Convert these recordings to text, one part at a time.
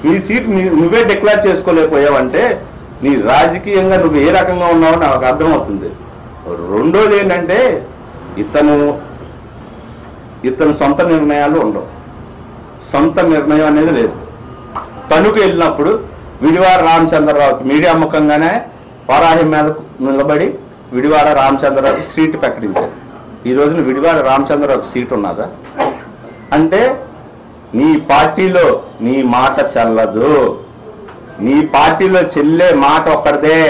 నీ సీట్ నువ్వే డిక్లేర్ చేసుకోలేకపోయావంటే నీ రాజకీయంగా నువ్వు ఏ రకంగా ఉన్నావో నాకు అర్థమవుతుంది. రెండోది ఏంటంటే ఇతను సొంత నిర్ణయాలు ఉండవు. సొంత నిర్ణయం అనేది లేదు. తణుకు వెళ్ళినప్పుడు విడివాడ రామచంద్రరావుకి మీడియా ముఖంగానే వారాహి మీద నిలబడి విడివాడ రామచంద్రరావుకి సీటు ప్రకటించారు. ఈ రోజున విడివాడ రామచంద్రరావుకి సీటు ఉన్నదా అంటే నీ పార్టీలో నీ మాట చెల్లదు. నీ పార్టీలో చెల్లే మాట ఒక్కడిదే,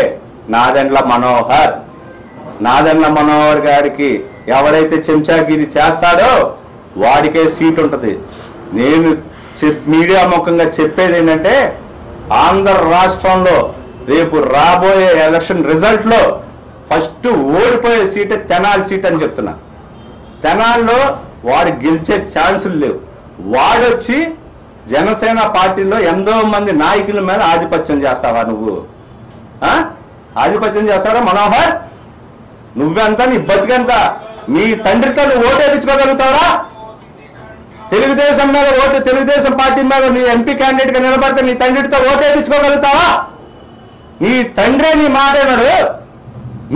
నాదెండ్ల మనోహర్. నాదెండ్ల మనోహర్ గారికి ఎవరైతే చెంచాగిరి చేస్తాడో వాడికే సీట్ ఉంటుంది. నేను మీడియా ముఖంగా చెప్పేది ఏంటంటే ఆంధ్ర రాష్ట్రంలో రేపు రాబోయే ఎలక్షన్ రిజల్ట్ లో ఫస్ట్ ఓడిపోయే సీటే తెనాలి సీట్ అని చెప్తున్నా. తెనాల్లో వాడు గెలిచే ఛాన్సులు లేవు. వాడొచ్చి జనసేన పార్టీలో ఎంతో మంది నాయకుల మీద ఆధిపత్యం చేస్తావా నువ్వు? ఆధిపత్యం చేస్తావా మనోహర్? నువ్వెంత, నీ బతికెంత? నీ తండ్రితో నువ్వు ఓటు వేయించుకోగలుగుతావా? తెలుగుదేశం మీద ఓటు, తెలుగుదేశం పార్టీ మీద నీ ఎంపీ క్యాండిడేట్ గా నిలబడితే నీ తండ్రితో ఓటు వేయించుకోగలుగుతావా? నీ తండ్రే నీ మాట వినడు.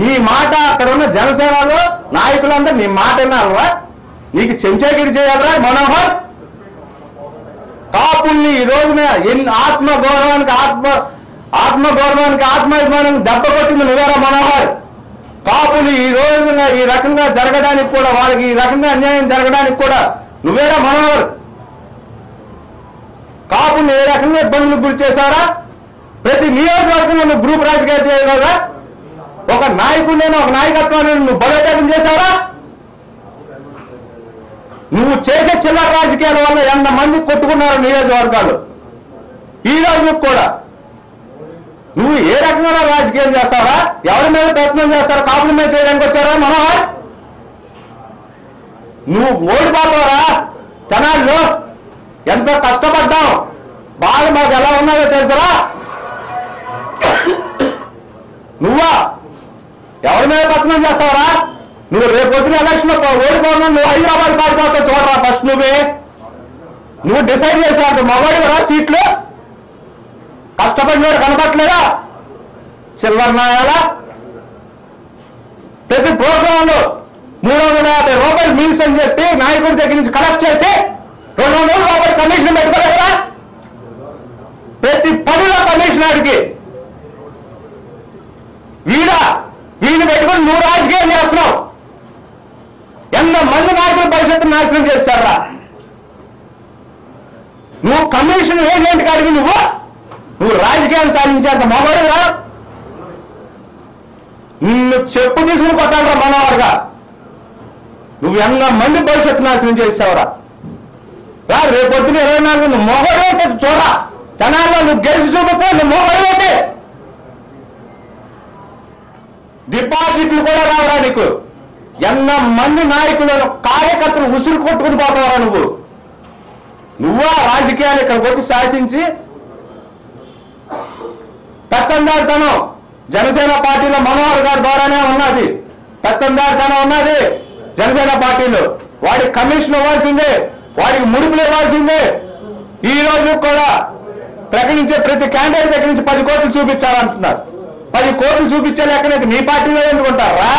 నీ మాట అక్కడ ఉన్న జనసేనలో నాయకులంతా నీ మాట వినాలరా? నీకు చెంచాగిరి చేయాలరా మనోహర్? కాపుల్ని ఈ రోజున ఆత్మగౌరవానికి ఆత్మాభిమానానికి దెబ్బ కొట్టింది నువ్వేరా మనోహర్? కాపులు ఈ రోజున ఈ రకంగా జరగడానికి కూడా, వాళ్ళకి ఈ రకంగా అన్యాయం జరగడానికి కూడా నువ్వేరా మనోహర్? కాపులు ఏ రకంగా ఇబ్బందులకు గురి చేశారా? ప్రతి నియోజకవర్గంలో నువ్వు గ్రూప్ రాజకీయాలు చేయగలరా? ఒక నాయకుడిని, ఒక నాయకత్వాన్ని నువ్వు బలోపేతం చేశారా? నువ్వు చేసే చిల్లర రాజకీయాల వల్ల ఎంతమంది కొట్టుకున్నారు నియోజకవర్గాలు. ఈ రోజు కూడా నువ్వు ఏ రకంగా రాజకీయం చేస్తావా? ఎవరి మీద ప్రయత్నం చేస్తారా? కాపుల మీద చేయడానికి వచ్చారా మనోహర్? నువ్వు ఓడిపోతావరా? తెనాల్లో ఎంతో కష్టపడ్డావు, బాగా మాకు ఎలా ఉన్నాయో తెలుసరా? నువ్వా ఎవరి మీద ప్రయత్నం చేస్తావరా? నువ్వు రేపు పొద్దున ఎలక్షన్ లో ఓడిపోతున్నా, నువ్వు హైదరాబాద్ పారిపోతావు చూడరా. ఫస్ట్ నువ్వు డిసైడ్ చేసావు మగవాడి కదా సీట్లు. కష్టపడినోడు కనపట్లేదా? చిల్లర నాయాలా? ప్రతి ప్రోగ్రామ్ లో 350 రూపాయలు మీల్స్ అని చెప్పి నాయకుడి దగ్గర నుంచి కలెక్ట్ చేసి 200 రూపాయలు కమిషన్ పెట్టుకోలేదా? ప్రతి 10లో కమిషన్ ఆడికి వీడిని పెట్టుకుని నువ్వు రాజకీయం చేస్తున్నావు. ఎంతమంది నాయకుల భవిష్యత్తు నాశనం చేస్తారా? నువ్వు కమిషన్ ఏజెంట్ కాడికి నువ్వు రాజకీయాన్ని సాధించేంత మొగడుగా నిన్ను చెప్పు తీసుకుని కొట్టాలరా మనోహర్గా. నువ్వు ఎంతమంది భవిష్యత్తు నాశనం చేస్తావురా? రేపు పొద్దున 24 నువ్వు మొగడైతే చూడరా. తెనాల్లో నువ్వు గెలిచి చూపించా, నువ్వు మొగడైతే డిపాజిట్లు కూడా రావరా నీకు. ఎంతమంది నాయకులను, కార్యకర్తలు ఉసురు కొట్టుకుని పోతావరా నువ్వా రాజకీయాలు ఇక్కడికి వచ్చి శాసించి పెత్తందారితనం జనసేన పార్టీలో మనోహర్ గారి ద్వారానే ఉన్నది. పెత్తందారితనం ఉన్నది జనసేన పార్టీలో. వాడికి కమిషన్ ఇవ్వాల్సిందే, వాడికి ముడుపులు ఇవ్వాల్సిందే. ఈ రోజు కూడా ప్రకటించే ప్రతి క్యాండిడేట్ దగ్గర నుంచి 10 కోట్లు చూపించాలంటున్నారు. 10 కోట్లు చూపించాలి ఎక్కడైతే నీ పార్టీలో ఎందుకుంటారా?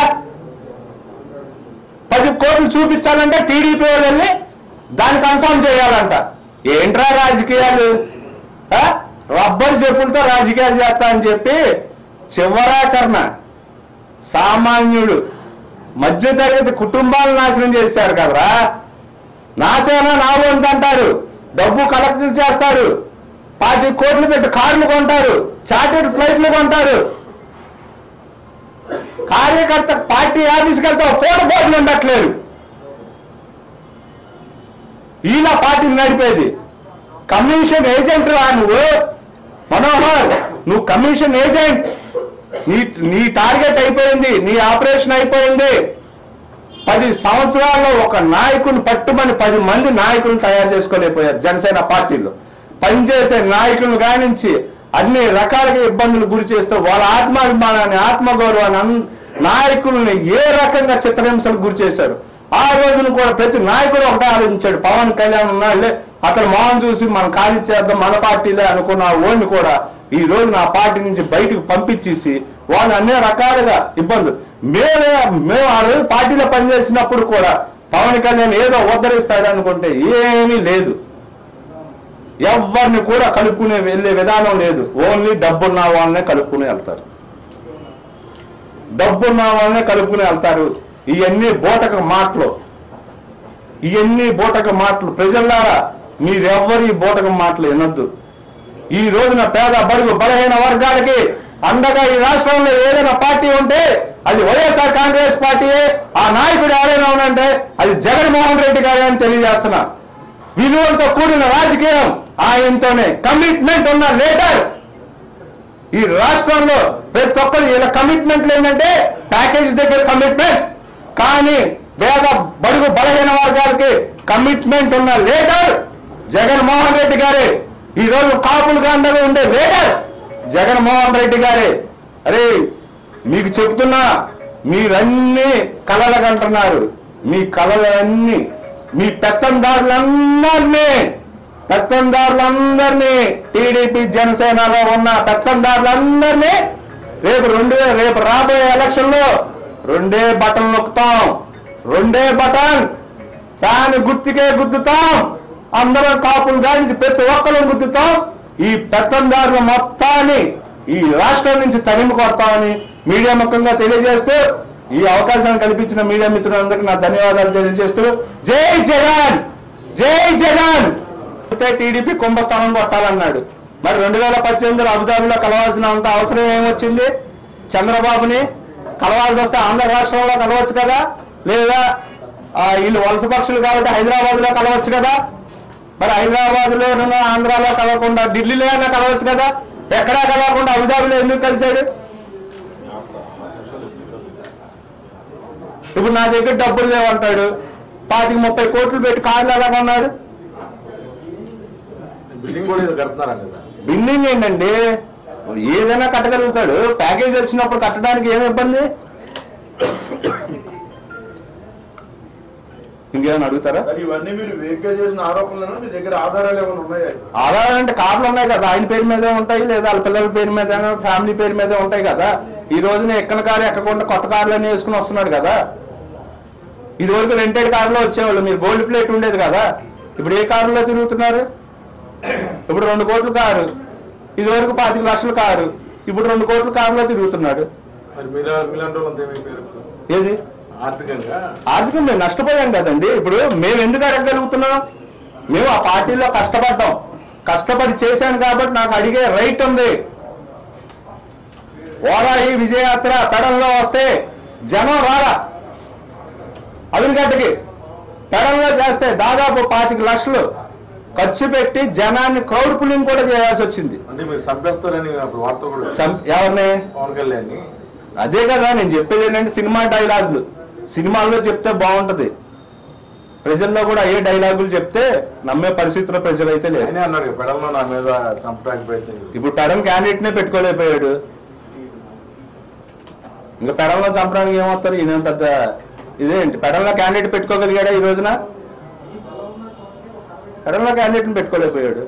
10 కోట్లు చూపించాలంటే టీడీపీ వాళ్ళు వెళ్ళి దాన్ని కన్ఫర్మ్ చేయాలంట. ఏంట్రా రాజకీయాలు? రబ్బర్ చెప్పులతో రాజకీయాలు చేస్తా అని చెప్పి చివరాకరణ సామాన్యుడు మధ్యతరగతి కుటుంబాలను నాశనం చేశారు కదరా. నాశనం నా వంతు అంటారు, డబ్బు కలెక్ట్ చేస్తారు, 10 కోట్లు పెట్టి కార్లు కొంటారు, చార్టెడ్ ఫ్లైట్లు కొంటారు. కార్యకర్త పార్టీ ఆఫీస్కి వెళ్తే పోటు ఉండట్లేదు. ఇలా పార్టీని నడిపేది కమిషన్ ఏజెంట్ రా నువ్వు మనోహర్. నువ్వు కమిషన్ ఏజెంట్. నీ టార్గెట్ అయిపోయింది, నీ ఆపరేషన్ అయిపోయింది. 10 సంవత్సరాల్లో ఒక నాయకుని పట్టుమని 10 మంది నాయకులను తయారు చేసుకోలేకపోయారు జనసేన పార్టీలో. పనిచేసే నాయకులను గానించి అన్ని రకాలుగా ఇబ్బందులు గురి చేస్తూ వాళ్ళ ఆత్మాభిమానాన్ని, ఆత్మగౌరవాన్ని, నాయకుల్ని ఏ రకంగా చిత్రహింసలకు గురి చేశారు. ఆ రోజున కూడా ప్రతి నాయకుడు ఒకటే ఆలోచించాడు. పవన్ కళ్యాణ్ ఉన్నాళ్ళే అతను మొహం చూసి మనం ఖాళీ చేద్దాం మన పార్టీలే అనుకున్న ఓడిని కూడా ఈ రోజు నా పార్టీ నుంచి బయటకు పంపించేసి వాళ్ళు అన్ని రకాలుగా ఇబ్బందులు. మేము ఆ రోజు పార్టీలో పనిచేసినప్పుడు కూడా పవన్ కళ్యాణ్ ఏదో ఉద్ధరిస్తాడు అనుకుంటే ఏమీ లేదు. ఎవరిని కూడా కలుపుకునే వెళ్ళే విధానం లేదు. ఓన్లీ డబ్బున్న వాళ్ళనే కలుపుకుని వెళ్తారు. డబ్బున్న వాళ్ళనే కలుపుకుని వెళ్తారు. ఇవన్నీ బోటక మాటలు, ఇవన్నీ బోటక మాటలు. ప్రజల్లారా మీరెవ్వరు ఈ బోటక మాటలు వినొద్దు. ఈ రోజున పేద బడుగు బలహీన వర్గాలకి అండగా ఈ రాష్ట్రంలో ఏదైనా పార్టీ ఉంటే అది వైఎస్ఆర్ కాంగ్రెస్ పార్టీయే. ఆ నాయకుడు ఎవరైనా ఉందంటే అది జగన్మోహన్ రెడ్డి గారే అని తెలియజేస్తున్నా. విలువలతో కూడిన రాజకీయం ఆయనతోనే. కమిట్మెంట్ ఉన్న లీడర్ ఈ రాష్ట్రంలో ప్రతి ఒక్కరు ఇలా కమిట్మెంట్లు ఏంటంటే ప్యాకేజ్ దగ్గర కమిట్మెంట్, కానీ పేద బడుగు బలహీన వర్గాలకి కమిట్మెంట్ ఉన్న లీడర్ జగన్మోహన్ రెడ్డి గారే. ఈ రోజు కాపులు గాంధీలో ఉండే లీడర్ జగన్మోహన్ రెడ్డి గారే. అరే మీకు చెప్తున్నా, మీరన్నీ కలలుగంటున్నారు. మీ కలలన్నీ మీ పెత్తందారులందరినీ టీడీపీ జనసేనలో ఉన్న పెత్తందారులందరినీ రేపు రాబోయే ఎలక్షన్ లో 2 బటన్ నొక్కుతాం. 2 బటన్ ఫ్యాన్ గుర్తుకే గుద్దుతాం. అందరూ కాపులు గారించి ప్రతి ఒక్కరు గుర్తుతాం. ఈ పెత్తందారుల మొత్తాన్ని ఈ రాష్ట్రం నుంచి తరిమి కొడతామని మీడియా ముఖంగా తెలియజేస్తూ ఈ అవకాశాన్ని కల్పించిన మీడియా మిత్రులందరికీ నా ధన్యవాదాలు తెలియజేస్తూ జై జగన్, జై జగన్. టీడీపీ కుంభస్థానం కొట్టాలన్నాడు. మరి 2018 అబుదాబిలో కలవాల్సినంత అవసరం ఏమొచ్చింది? చంద్రబాబుని కలవాల్సి వస్తే ఆంధ్ర రాష్ట్రంలో కలవచ్చు కదా, లేదా వీళ్ళు వలస పక్షులు కాబట్టి హైదరాబాద్ లో కలవచ్చు కదా. మరి హైదరాబాద్ లో ఆంధ్రాలో కలవకుండా ఢిల్లీలో అయినా కలవచ్చు కదా. ఎక్కడా కలవకుండా అబుదాబిలో ఎందుకు కలిశాడు? ఇప్పుడు నా దగ్గర డబ్బులు లేవంటాడు. 25-30 కోట్లు పెట్టి కార్లు ఎలా కొన్నాడు? బిల్డింగ్ ఏంటండి, ఏదైనా కట్టగలుగుతాడు. ప్యాకేజ్ వచ్చినప్పుడు కట్టడానికి ఏమి ఇబ్బంది? ఇంకేమైనా అడుగుతారా? ఇవన్నీ మీరు వేగ్గా చేసిన ఆరోపణలను మీ దగ్గర ఆధారాలు ఏమైనా ఉన్నాయా? ఆధారాలు అంటే కార్లు ఉన్నాయి కదా, ఆయన పేరు మీదే ఉంటాయి, లేదా వాళ్ళ పిల్లల పేరు మీద ఫ్యామిలీ పేరు మీదే ఉంటాయి కదా. ఈ రోజున ఎక్కని కారు ఎక్కకుండా కొత్త కార్లన్నీ వేసుకుని వస్తున్నాడు కదా. ఇదివరకు రెంటెడ్ కారులో వచ్చేవాళ్ళు, మీరు గోల్డ్ ప్లేట్ ఉండేది కదా. ఇప్పుడు ఏ కారులో తిరుగుతున్నారు? ఇప్పుడు 2 కోట్ల కారు, ఇదివరకు 25 లక్షల కారు, ఇప్పుడు 2 కోట్ల కారులో తిరుగుతున్నాడు. ఏది ఆర్థికంగా నష్టపోయాం కదండి. ఇప్పుడు మేము ఎందుకు అడగగలుగుతున్నాం? మేము ఆ పార్టీలో కష్టపడ్డాం, కష్టపడి చేశాను కాబట్టి నాకు అడిగే రైట్ ఉంది. వారాహి విజయయాత్ర పెడంలో వస్తే జనం రాలా. అవినిగడ్డకి పెడంలో చేస్తే దాదాపు 25 లక్షలు ఖర్చు పెట్టి జనాన్ని క్రౌడ్ పుల్లింగ్ కూడా చేయాల్సి వచ్చింది. ఎవరిని? పవన్ కళ్యాణ్. అదే కదా నేను చెప్పేది ఏంటంటే సినిమా డైలాగులు సినిమాల్లో చెప్తే బాగుంటది. ప్రజల్లో కూడా ఏ డైలాగులు చెప్తే నమ్మే పరిస్థితిలో ప్రజలు అయితే లేదు. ఇప్పుడు పెడం క్యాండిడేట్ నే పెట్టుకోలేకపోయాడు. ఇంకా పెడంలో చంపడానికి ఏమవుతారు? ఈయన పెద్ద ఇదేంటి? పెడంలో క్యాండిడేట్ పెట్టుకోగలిగాడా? ఈ రోజున పెడంలో క్యాండిడేట్ ని పెట్టుకోలేకపోయాడు.